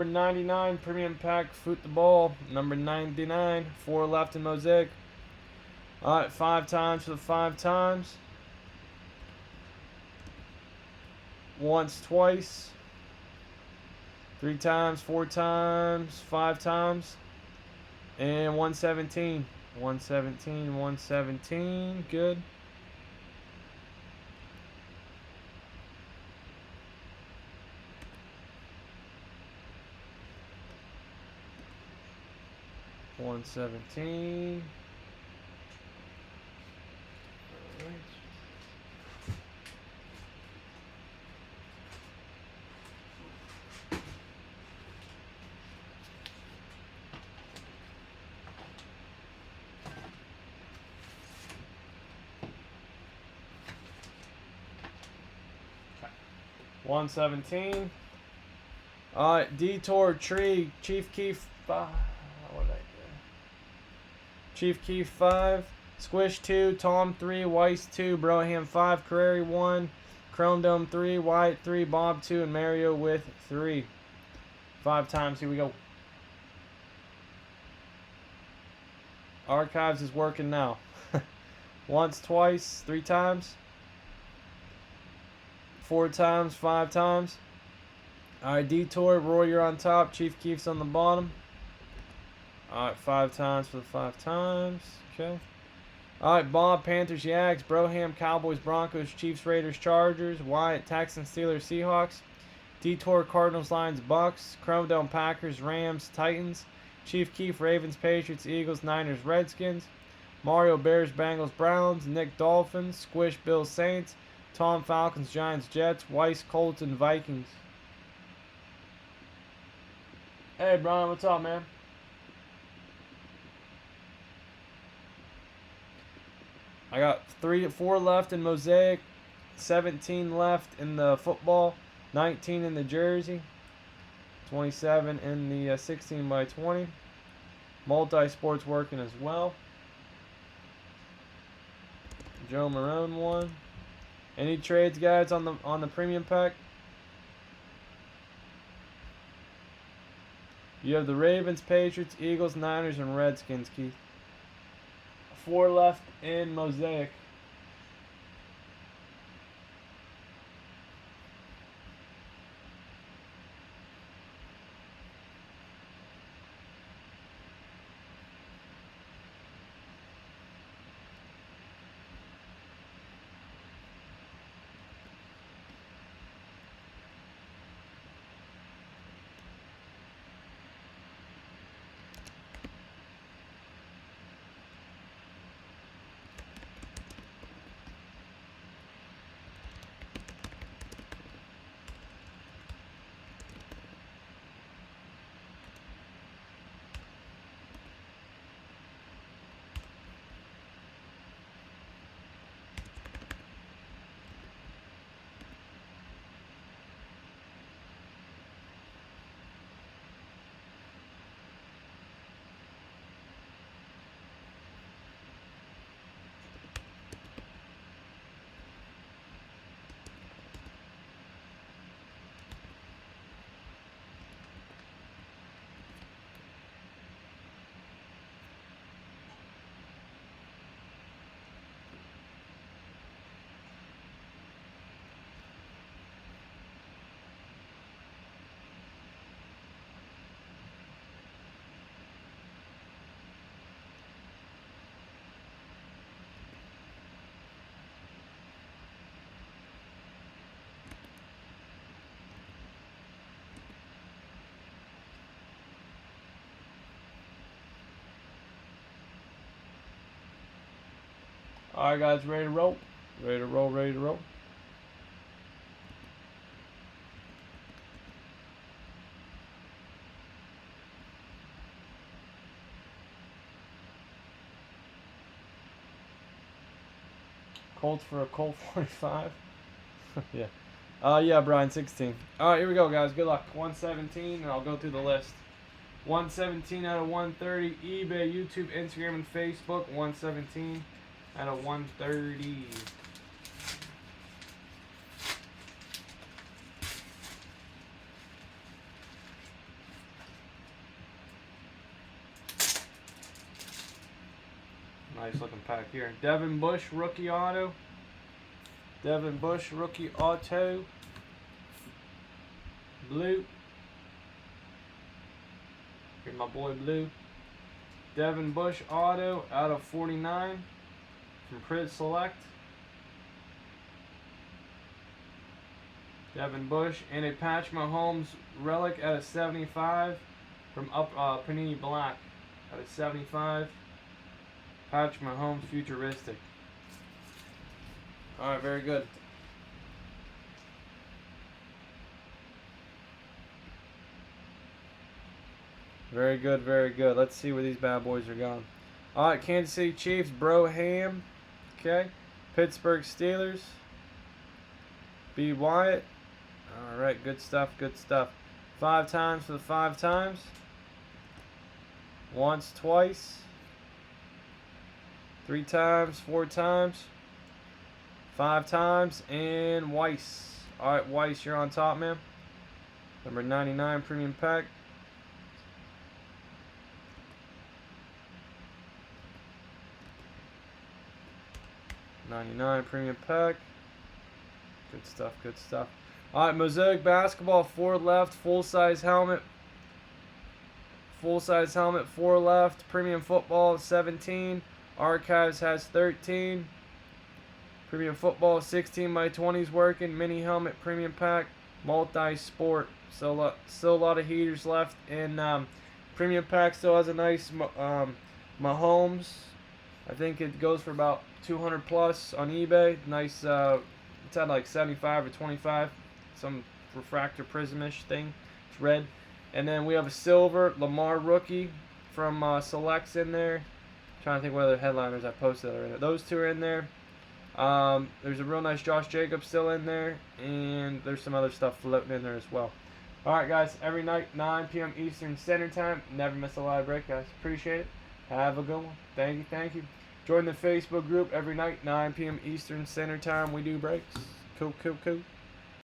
Number 99, premium pack, foot the ball. Number 99, 4 left in mosaic. Alright, 5 times for the 5 times. Once, twice. 3 times, 4 times, 5 times. And 117. 117, 117. Good. $117. All right. Okay. 117. Detour Tree, Chief Keef. What did I do? Chief Keef 5, Squish 2, Tom 3, Weiss 2, Broham 5, Carreri 1, Chrome Dome 3, Wyatt 3, Bob 2, and Mario with 3. 5 times. Here we go. Archives is working now. Once, twice, 3 times. 4 times, 5 times. Alright, Detour, Roy, you're on top. Chief Keef's on the bottom. Alright, 5 times for the 5 times. Okay. Alright, Bob, Panthers, Yags, Broham, Cowboys, Broncos, Chiefs, Raiders, Chargers, Wyatt, Texans, Steelers, Seahawks, Detour, Cardinals, Lions, Bucks, Chrome Dome, Packers, Rams, Titans, Chief Keef, Ravens, Patriots, Eagles, Niners, Redskins, Mario, Bears, Bengals, Browns, Nick, Dolphins, Squish, Bills, Saints, Tom, Falcons, Giants, Jets, Weiss, Colts, and Vikings. Hey, Brian, what's up, man? I got 4 left in mosaic, 17 left in the football, 19 in the jersey, 27 in the 16 by 20. Multi-sports working as well. Joe Marone one. Any trades, guys, on the premium pack? You have the Ravens, Patriots, Eagles, Niners, and Redskins, Keith. 4 left in mosaic. Alright, guys, ready to roll? Ready to roll, ready to roll. Colts for a Colt 45. Yeah. Yeah, Brian, 16. Alright, here we go, guys. Good luck. 117, and I'll go through the list. 117 out of 130. eBay, YouTube, Instagram, and Facebook. 117 out of 130. Nice looking pack here. Devin Bush, rookie auto. Devin Bush, rookie auto. Blue. Here's my boy Blue. Devin Bush auto out of 49 from Prizm Select. Devin Bush and a Patch Mahomes relic out of 75 from Panini Black out of 75. Patch Mahomes futuristic. All right, very good. Very good, very good. Let's see where these bad boys are going. All right, Kansas City Chiefs, Bro Ham. Okay. Pittsburgh Steelers, B. Wyatt. All right, good stuff, good stuff. 5 times for the 5 times. Once, twice. 3 times, 4 times. 5 times, and Weiss. All right, Weiss, you're on top, man. Number 99 premium pack. $99 premium pack. Good stuff, good stuff. Alright, Mosaic Basketball, 4 left, full-size helmet. Full-size helmet, 4 left. Premium Football, 17. Archives has 13. Premium Football, 16 by 20s working. Mini helmet, premium pack. Multi-sport. Still a lot of heaters left. And premium pack still has a nice Mahomes. I think it goes for about 200 plus on eBay. Nice, it's at like 75 or 25. Some refractor prismish thing. It's red. And then we have a silver Lamar rookie from Selects in there. I'm trying to think what other headliners I posted are in it. Those 2 are in there. There's a real nice Josh Jacobs still in there. And there's some other stuff floating in there as well. Alright guys, every night 9 p.m. Eastern Standard Time. Never miss a live break, guys. Appreciate it. Have a good one. Thank you, thank you. Join the Facebook group every night, 9 p.m. Eastern Standard Time. We do breaks. Cool, cool, cool.